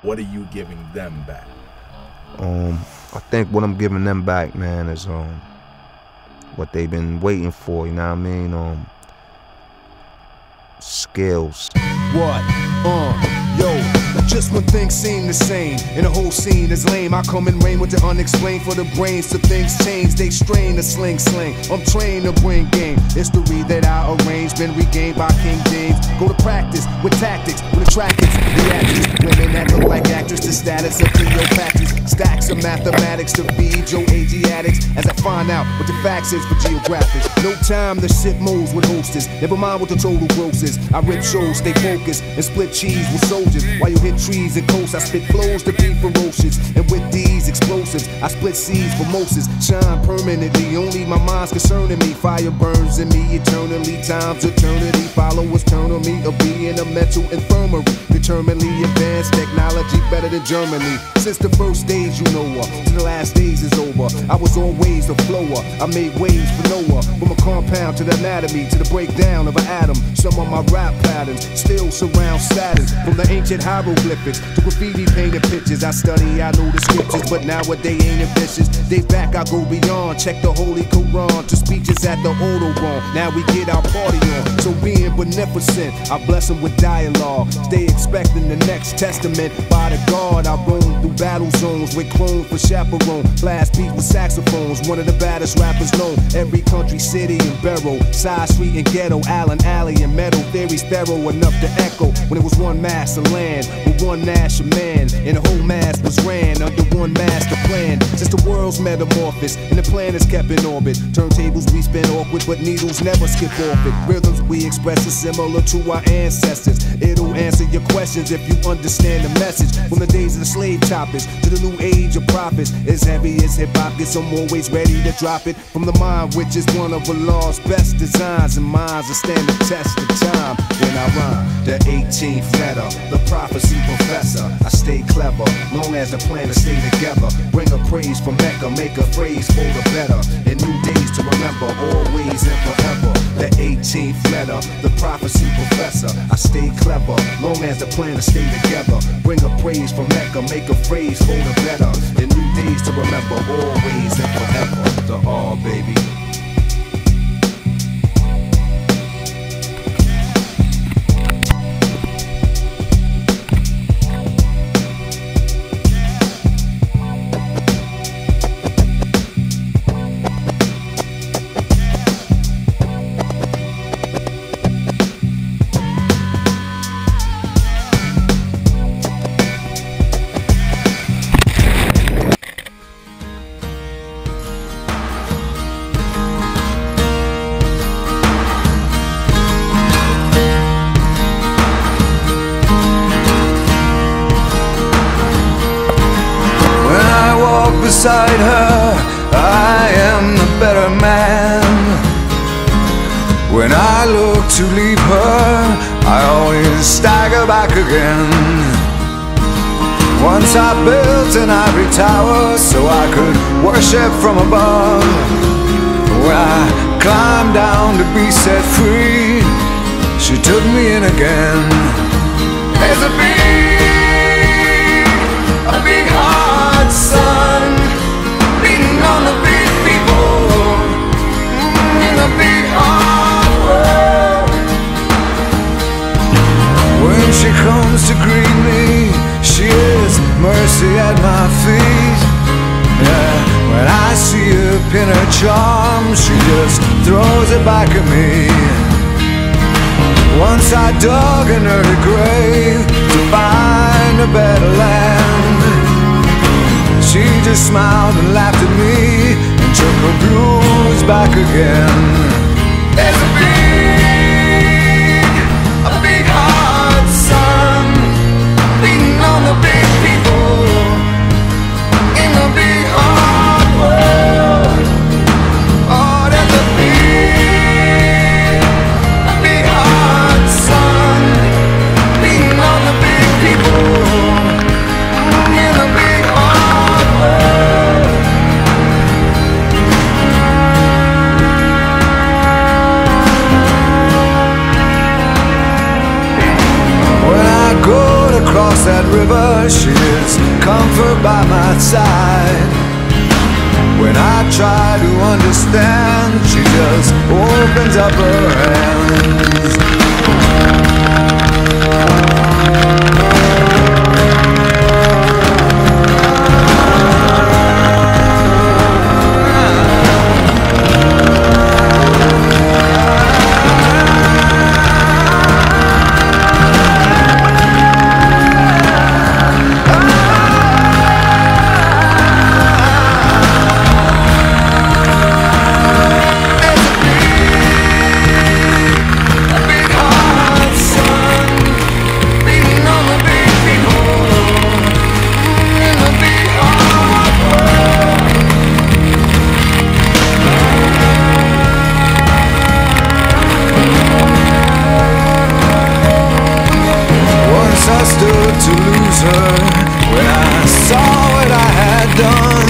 what are you giving them back? I think what I'm giving them back, man, is what they've been waiting for, you know what I mean? Skills. What? Yo, just when things seem the same and the whole scene is lame, I come and reign with the unexplained for the brains. So things change, they strain the sling. I'm trained to bring game. History that I arrange been regained by King James. Go to practice with tactics, with the track is the actors. Women that look like actors, the status of Cleopatra's. Stacks of mathematics to feed your AG addicts as I find out what the facts is for geographics. No time to sit moles with hostess. Never mind what the total gross is. I rip shows, stay focused, and split cheese with soldiers. While you hit trees and coasts, I spit flows to be ferocious. And with these explosives, I split seeds for Moses. Shine permanently, only my mind's concerning me. Fire burns in me eternally, time's eternity. Followers turn on me, or be in a mental infirmary. Determinedly advanced technology better than Germany. Since the first days you know her, to the last days is over. I was always a flower, I made waves for Noah. From a compound to the anatomy, to the breakdown of an atom. Some of my rap patterns still surround Saturn. From the ancient hieroglyphics to graffiti painted pictures. I study, I know the scriptures, but nowadays ain't ambitious. Days back I go beyond, check the Holy Quran to speeches at the Autobahn. Now we get our party on, so being beneficent, I bless them with dialogue. Stay expecting the next testament. By the guard, I roam through battle zones with chrome for chaperone. Blast beat with saxophones, one of the baddest rappers known. Every country, city, and borough, side street and ghetto, Allen Alley and metal theories thorough enough to echo. When it was one mass of land with one national man, and the whole mass was ran under one master plan. Since the world's metamorphosis and the planets kept in orbit, turntables we spin awkward, but needles never skip off it. Rhythms we express are similar to our ancestors. It'll answer your questions if you understand the message. From the days of the slave choppers to the new age of prophets, as heavy as hip-hop gets, I'm always ready to drop it. From the mind, which is one of Allah's best designs, and minds that stand the test of time. When I rhyme, the 18th letter, the prophecy professor. I stay clever, long as the planets stay together. Bring a praise from Mecca, make a phrase for the better. And new days to remember, always and forever. The 18th letter, the prophecy professor. I stay clever, long as the planets stay together. Bring a praise from Mecca, make a phrase for the better. And new days to remember, always and forever. The all, baby. Beside her, I am the better man. When I look to leave her, I always stagger back again. Once I built an ivory tower so I could worship from above. When I climbed down to be set free, she took me in again. There's a big hard sun beating on the big people in the big hard world. When she comes to greet me, she is mercy at my feet. Yeah, when I see her pin her charm, she just throws it back at me. Once I dug an early grave to find a better land. She just smiled and laughed at me and took her blues back again. There's a big hard sun beating on the big people in the big hard world. Oh, there's a big hard sun beating on the big people in the big hard world. her, she is comfort by my side. When I try to understand, she just opens up her hands. I stood to lose her when I saw what I had done.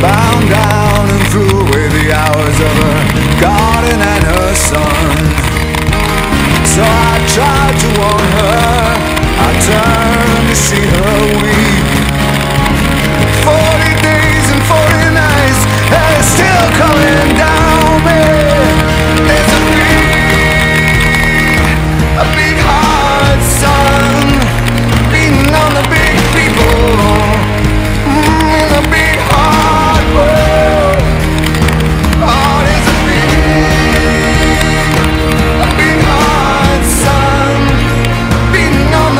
Bound down and threw away the hours of her garden and her son. So I tried to warn her, I turned to see her weep. 40 days and 40 nights, and it's still coming down me. There's a big heart sun beating on the big people in the big hard world. Oh, there's a big heart sun beating on the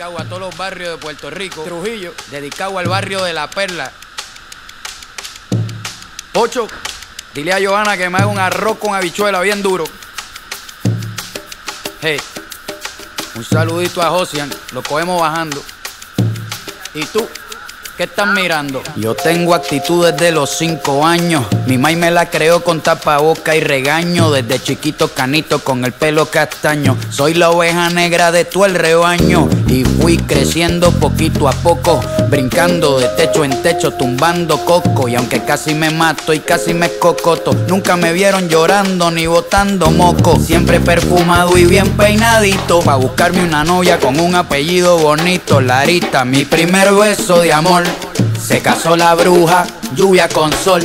dedicado a todos los barrios de Puerto Rico. Trujillo, dedicado al barrio de La Perla. Pocho, dile a Johanna que me haga un arroz con habichuela bien duro. Hey, un saludito a Josian, lo cogemos bajando. ¿Y tú? ¿Qué estás mirando? Yo tengo actitud desde los 5 años. Mi maíz me la creó con tapaboca y regaño. Desde chiquito canito con el pelo castaño. Soy la oveja negra de todo el rebaño. Y fui creciendo poquito a poco, brincando de techo en techo, tumbando coco. Y aunque casi me mato y casi me escocoto, nunca me vieron llorando ni botando moco. Siempre perfumado y bien peinadito, pa' buscarme una novia con un apellido bonito. Larita, mi primer beso de amor. Se casó la bruja, lluvia con sol.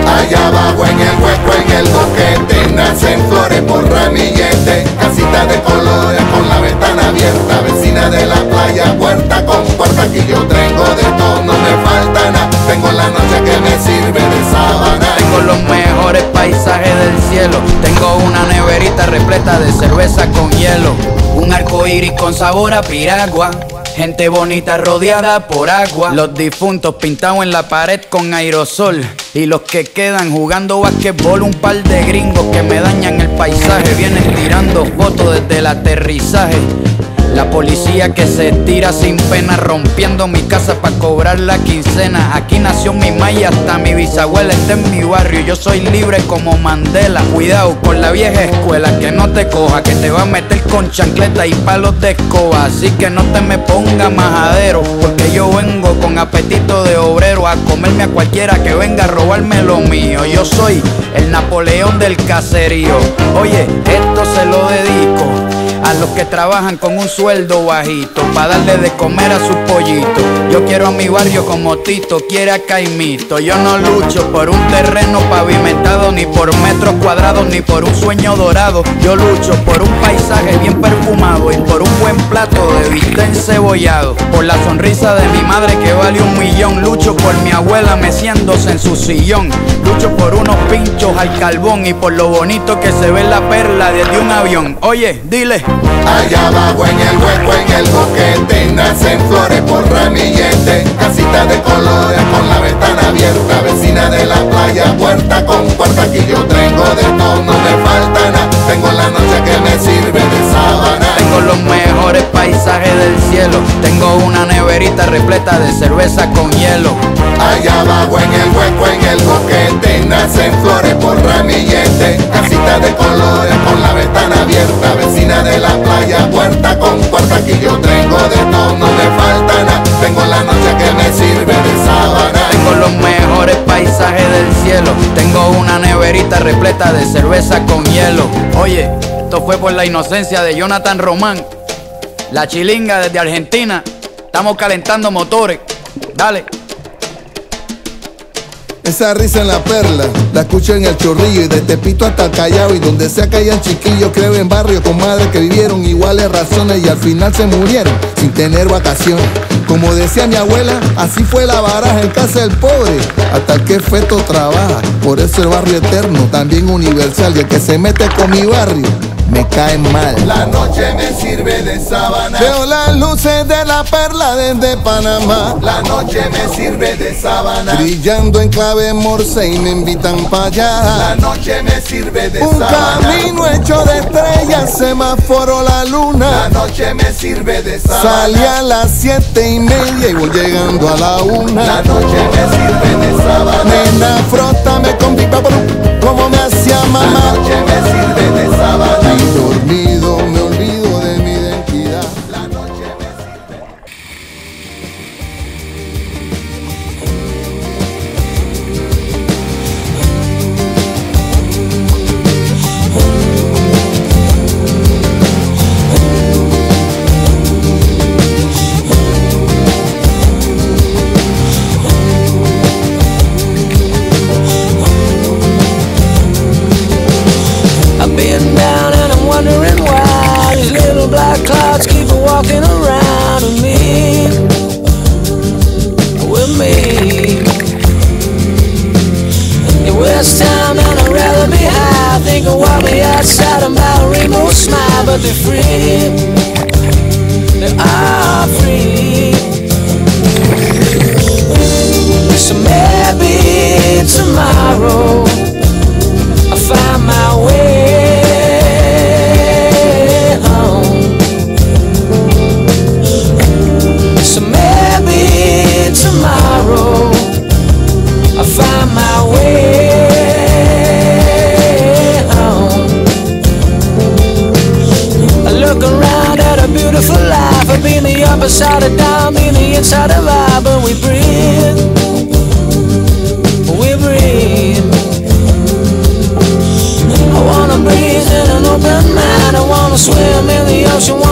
Allá abajo en el hueco, en el boquete, nacen flores por ramillete. Casita de colores con la ventana abierta, vecina de la playa, puerta con puerta. Aquí yo tengo de todo, no me falta nada. Tengo la noche que me sirve de sábana. Tengo los mejores paisajes del cielo. Tengo una neverita repleta de cerveza con hielo. Un arco iris con sabor a piragua. Gente bonita rodeada por agua. Los difuntos pintados en la pared con aerosol. Y los que quedan jugando basquetbol. Un par de gringos que me dañan el paisaje. Vienen tirando fotos desde el aterrizaje. La policía que se tira sin pena, rompiendo mi casa pa' cobrar la quincena. Aquí nació mi maíz, hasta mi bisabuela está en mi barrio. Yo soy libre como Mandela. Cuidado con la vieja escuela, que no te coja, que te va a meter con chancleta y palos de escoba. Así que no te me ponga majadero, porque yo vengo con apetito de obrero a comerme a cualquiera que venga a robarme lo mío. Yo soy el Napoleón del caserío. Oye, esto se lo dedico a los que trabajan con un sueldo bajito, pa' darle de comer a sus pollitos. Yo quiero a mi barrio como Tito quiere a Caimito. Yo no lucho por un terreno pavimentado, ni por metros cuadrados, ni por un sueño dorado. Yo lucho por un paisaje bien perfumado y por un buen plato de bistec encebollado. Por la sonrisa de mi madre que vale 1 millón. Lucho por mi abuela meciéndose en su sillón. Lucho por unos pinchos al carbón y por lo bonito que se ve la perla desde un avión. Oye, dile. Allá abajo en el hueco, en el boquete, nacen flores por ramillete. Casita de colores con la ventana abierta, vecina de la playa, puerta con puerta. Aquí yo tengo de todo, no me falta nada. Tengo la noche que me sirve de sábana. Tengo los mejores paisajes del cielo. Tengo una neverita repleta de cerveza con hielo. Allá abajo en el hueco, en el boquete, nacen flores por ramillete. Casita de colores con la ventana abierta, vecina de la playa, puerta con puerta. Aquí yo tengo de todo, no me falta nada. Tengo la noche que me sirve de sábana. Tengo los mejores paisajes del cielo. Tengo una neverita repleta de cerveza con hielo. Oye, esto fue por la inocencia de Jonathan Román. La chilinga desde Argentina. Estamos calentando motores. Dale. Esa risa en la perla, la escucho en el Chorrillo y de Tepito hasta el Callao. Y donde sea que hayan chiquillos, creo en barrio con madres que vivieron iguales razones y al final se murieron sin tener vacaciones. Como decía mi abuela, así fue la baraja en casa del pobre, hasta el que feto trabaja. Por eso el barrio eterno, también universal, y el que se mete con mi barrio me cae mal. La noche me sirve de sábana. Veo las luces de la perla desde Panamá. La noche me sirve de sábana. Brillando en clave morse y me invitan para allá. La noche me sirve de un sábana. camino hecho de estrellas, semáforo la luna. La noche me sirve de sábana. Salí a las 7:30 y voy llegando a la 1. La noche me sirve de sábana. Nena, frótame con Big Papo como me hacía mamá. La noche me sirve de sábana. Y dormido me olvido de mi identidad. La noche me sirve. I've been down and I'm wondering why these little black clouds keep walking around with me, with me. In West Town and I'd rather be high, thinking while me outside about a rainbow smile, but they're free. they are free. So maybe tomorrow I'll find my way home. So maybe tomorrow I'll find my way home. I look around at a beautiful life. I've been the upside of down, been the inside of out, but we breathe. We breathe. I wanna breathe in an open mind. I wanna swim in the ocean.